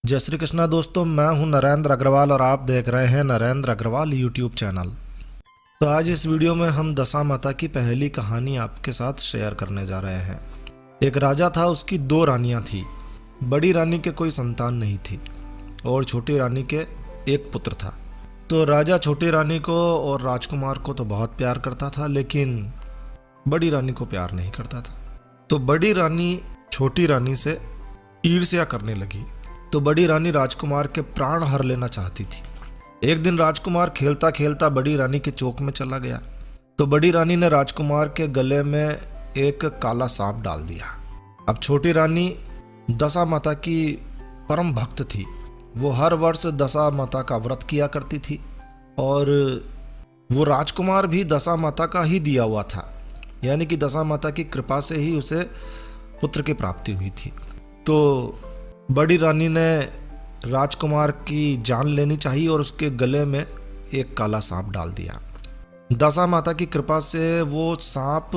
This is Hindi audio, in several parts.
जय श्री कृष्णा दोस्तों, मैं हूं नरेंद्र अग्रवाल और आप देख रहे हैं नरेंद्र अग्रवाल यूट्यूब चैनल। तो आज इस वीडियो में हम दशामाता की पहली कहानी आपके साथ शेयर करने जा रहे हैं। एक राजा था, उसकी दो रानियां थी। बड़ी रानी के कोई संतान नहीं थी और छोटी रानी के एक पुत्र था। तो राजा छोटी रानी को और राजकुमार को तो बहुत प्यार करता था, लेकिन बड़ी रानी को प्यार नहीं करता था। तो बड़ी रानी छोटी रानी से ईर्ष्या करने लगी। तो बड़ी रानी राजकुमार के प्राण हर लेना चाहती थी। एक दिन राजकुमार खेलता खेलता बड़ी रानी के चौक में चला गया। तो बड़ी रानी ने राजकुमार के गले में एक काला सांप डाल दिया। अब छोटी रानी दशामाता की परम भक्त थी। वो हर वर्ष दशामाता का व्रत किया करती थी और वो राजकुमार भी दशामाता का ही दिया हुआ था, यानी कि दशामाता की कृपा से ही उसे पुत्र की प्राप्ति हुई थी। तो बड़ी रानी ने राजकुमार की जान लेनी चाहिए और उसके गले में एक काला सांप डाल दिया। दशामाता की कृपा से वो सांप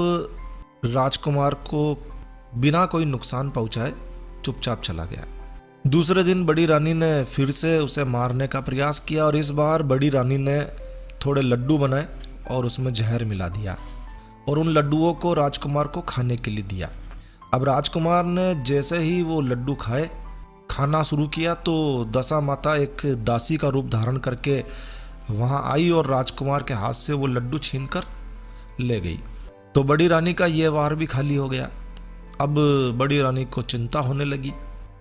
राजकुमार को बिना कोई नुकसान पहुंचाए चुपचाप चला गया। दूसरे दिन बड़ी रानी ने फिर से उसे मारने का प्रयास किया और इस बार बड़ी रानी ने थोड़े लड्डू बनाए और उसमें जहर मिला दिया और उन लड्डुओं को राजकुमार को खाने के लिए दिया। अब राजकुमार ने जैसे ही वो लड्डू खाना शुरू किया तो दशामाता एक दासी का रूप धारण करके वहां आई और राजकुमार के हाथ से वो लड्डू छीनकर ले गई। तो बड़ी रानी का ये वार भी खाली हो गया। अब बड़ी रानी को चिंता होने लगी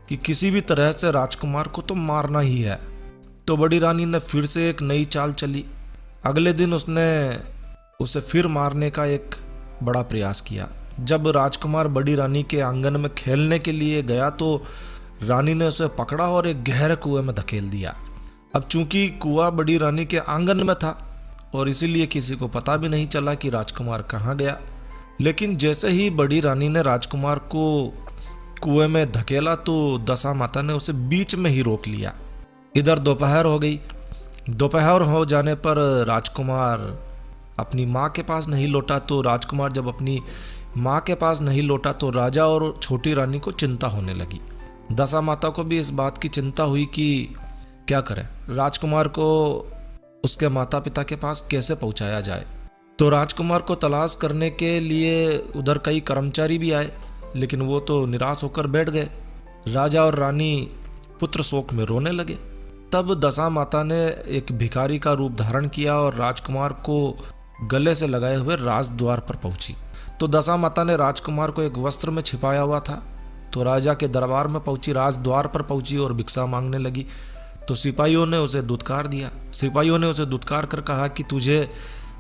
कि किसी भी तरह से राजकुमार को तो मारना ही है। तो बड़ी रानी ने फिर से एक नई चाल चली। अगले दिन उसने उसे फिर मारने का एक बड़ा प्रयास किया। जब राजकुमार बड़ी रानी के आंगन में खेलने के लिए गया तो रानी ने उसे पकड़ा और एक गहरे कुएं में धकेल दिया। अब चूंकि कुआं बड़ी रानी के आंगन में था और इसीलिए किसी को पता भी नहीं चला कि राजकुमार कहाँ गया। लेकिन जैसे ही बड़ी रानी ने राजकुमार को कुएं में धकेला तो दशामाता ने उसे बीच में ही रोक लिया। इधर दोपहर हो गई। दोपहर हो जाने पर राजकुमार अपनी माँ के पास नहीं लौटा। तो राजकुमार जब अपनी माँ के पास नहीं लौटा तो राजा और छोटी रानी को चिंता होने लगी। दशामाता को भी इस बात की चिंता हुई कि क्या करें, राजकुमार को उसके माता पिता के पास कैसे पहुंचाया जाए। तो राजकुमार को तलाश करने के लिए उधर कई कर्मचारी भी आए, लेकिन वो तो निराश होकर बैठ गए। राजा और रानी पुत्र शोक में रोने लगे। तब दशामाता ने एक भिखारी का रूप धारण किया और राजकुमार को गले से लगाए हुए राजद्वार पर पहुंची। तो दशामाता ने राजकुमार को एक वस्त्र में छिपाया हुआ था। तो राजा के दरबार में पहुंची, राजद्वार पर पहुंची और भिक्षा मांगने लगी। तो सिपाहियों ने उसे दुत्कार दिया। सिपाहियों ने उसे दुत्कार कर कहा कि तुझे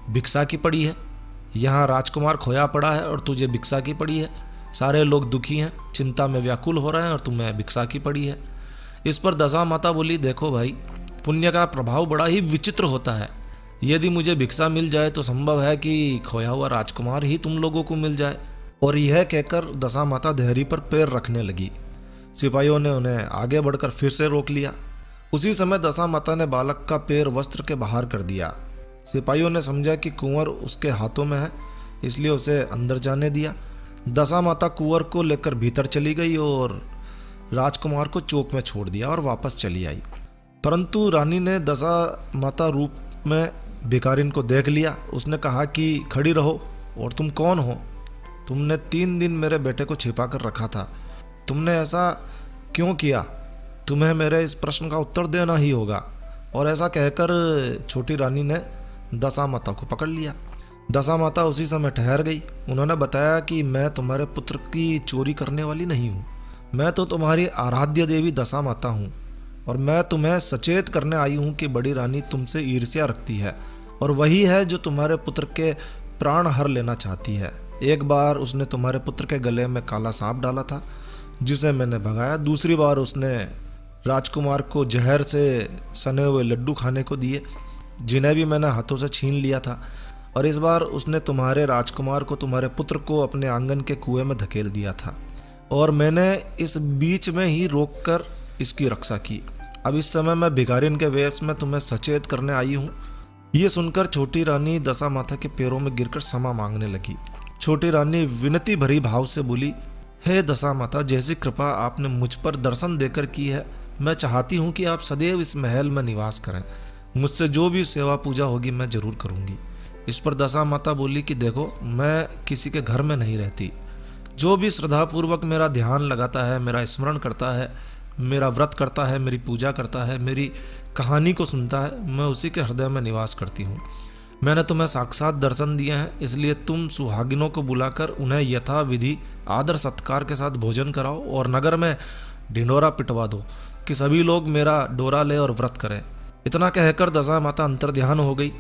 भिक्षा की पड़ी है, यहाँ राजकुमार खोया पड़ा है और तुझे भिक्षा की पड़ी है। सारे लोग दुखी हैं, चिंता में व्याकुल हो रहे हैं और तुम्हें भिक्षा की पड़ी है। इस पर दशामाता बोली, देखो भाई, पुण्य का प्रभाव बड़ा ही विचित्र होता है। यदि मुझे भिक्षा मिल जाए तो संभव है कि खोया हुआ राजकुमार ही तुम लोगों को मिल जाए। और यह कहकर दशामाता देहरी पर पैर रखने लगी। सिपाहियों ने उन्हें आगे बढ़कर फिर से रोक लिया। उसी समय दशामाता ने बालक का पैर वस्त्र के बाहर कर दिया। सिपाहियों ने समझा कि कुंवर उसके हाथों में है, इसलिए उसे अंदर जाने दिया। दशामाता कुंवर को लेकर भीतर चली गई और राजकुमार को चौक में छोड़ दिया और वापस चली आई। परंतु रानी ने दशामाता रूप में भिखारिन को देख लिया। उसने कहा कि खड़ी रहो, और तुम कौन हो? तुमने 3 दिन मेरे बेटे को छिपा कर रखा था, तुमने ऐसा क्यों किया? तुम्हें मेरे इस प्रश्न का उत्तर देना ही होगा। और ऐसा कहकर छोटी रानी ने दशामाता को पकड़ लिया। दशामाता उसी समय ठहर गई। उन्होंने बताया कि मैं तुम्हारे पुत्र की चोरी करने वाली नहीं हूँ, मैं तो तुम्हारी आराध्य देवी दशामाता हूँ और मैं तुम्हें सचेत करने आई हूँ कि बड़ी रानी तुमसे ईर्ष्या रखती है और वही है जो तुम्हारे पुत्र के प्राण हर लेना चाहती है। एक बार उसने तुम्हारे पुत्र के गले में काला सांप डाला था, जिसे मैंने भगाया। दूसरी बार उसने राजकुमार को जहर से सने हुए लड्डू खाने को दिए, जिन्हें भी मैंने हाथों से छीन लिया था। और इस बार उसने तुम्हारे राजकुमार को, तुम्हारे पुत्र को अपने आंगन के कुएं में धकेल दिया था और मैंने इस बीच में ही रोककर इसकी रक्षा की। अब इस समय मैं भिखारिन के वेश में तुम्हें सचेत करने आई हूँ। ये सुनकर छोटी रानी दशामाता के पैरों में गिरकर क्षमा मांगने लगी। छोटी रानी विनती भरी भाव से बोली, हे दशामाता, जैसी कृपा आपने मुझ पर दर्शन देकर की है मैं चाहती हूँ कि आप सदैव इस महल में निवास करें। मुझसे जो भी सेवा पूजा होगी मैं जरूर करूँगी। इस पर दशा माता बोली कि देखो, मैं किसी के घर में नहीं रहती। जो भी श्रद्धापूर्वक मेरा ध्यान लगाता है, मेरा स्मरण करता है, मेरा व्रत करता है, मेरी पूजा करता है, मेरी कहानी को सुनता है, मैं उसी के हृदय में निवास करती हूँ। मैंने तुम्हें साक्षात दर्शन दिए हैं, इसलिए तुम सुहागिनों को बुलाकर उन्हें यथा विधि आदर सत्कार के साथ भोजन कराओ और नगर में ढिंडोरा पिटवा दो कि सभी लोग मेरा डोरा ले और व्रत करें। इतना कहकर दशा माता अंतर्ध्यान हो गई।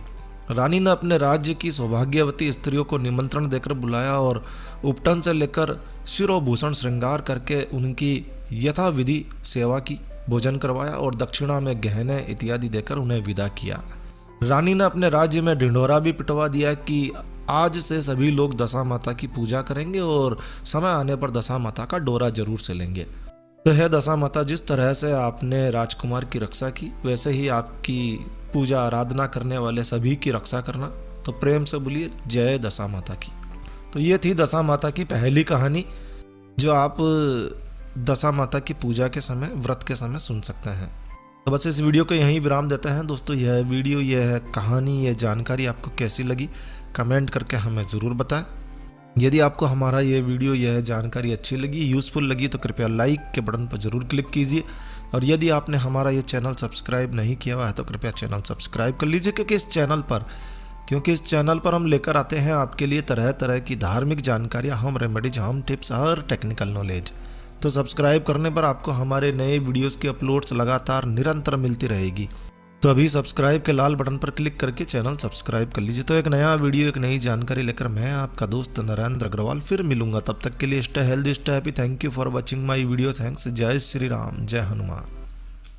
रानी ने अपने राज्य की सौभाग्यवती स्त्रियों को निमंत्रण देकर बुलाया और उपटन से लेकर शिरोभूषण श्रृंगार करके उनकी यथा विधि सेवा की, भोजन करवाया और दक्षिणा में गहने इत्यादि देकर उन्हें विदा किया। रानी ने अपने राज्य में ढिंडोरा भी पिटवा दिया कि आज से सभी लोग दशा माता की पूजा करेंगे और समय आने पर दशा माता का डोरा जरूर से लेंगे। तो है दशा माता, जिस तरह से आपने राजकुमार की रक्षा की, वैसे ही आपकी पूजा आराधना करने वाले सभी की रक्षा करना। तो प्रेम से बोलिए जय दशा माता की। तो ये थी दशा माता की पहली कहानी, जो आप दशा माता की पूजा के समय, व्रत के समय सुन सकते हैं। तो बस इस वीडियो को यहीं विराम देते हैं दोस्तों। यह वीडियो, यह कहानी, यह जानकारी आपको कैसी लगी कमेंट करके हमें ज़रूर बताएं। यदि आपको हमारा यह वीडियो, यह जानकारी अच्छी लगी, यूज़फुल लगी, तो कृपया लाइक के बटन पर ज़रूर क्लिक कीजिए। और यदि आपने हमारा ये चैनल सब्सक्राइब नहीं किया हुआ है तो कृपया चैनल सब्सक्राइब कर लीजिए, क्योंकि इस चैनल पर हम लेकर आते हैं आपके लिए तरह तरह की धार्मिक जानकारियाँ, हम रेमेडीज, हम टिप्स और टेक्निकल नॉलेज। तो सब्सक्राइब करने पर आपको हमारे नए वीडियोस की अपलोड्स लगातार निरंतर मिलती रहेगी। तो अभी सब्सक्राइब के लाल बटन पर क्लिक करके चैनल सब्सक्राइब कर लीजिए। तो एक नया वीडियो, एक नई जानकारी लेकर मैं आपका दोस्त नरेंद्र अग्रवाल फिर मिलूंगा। तब तक के लिए stay healthy, stay happy. Thank you for watching my video. Thanks. जय श्री राम, जय हनुमान।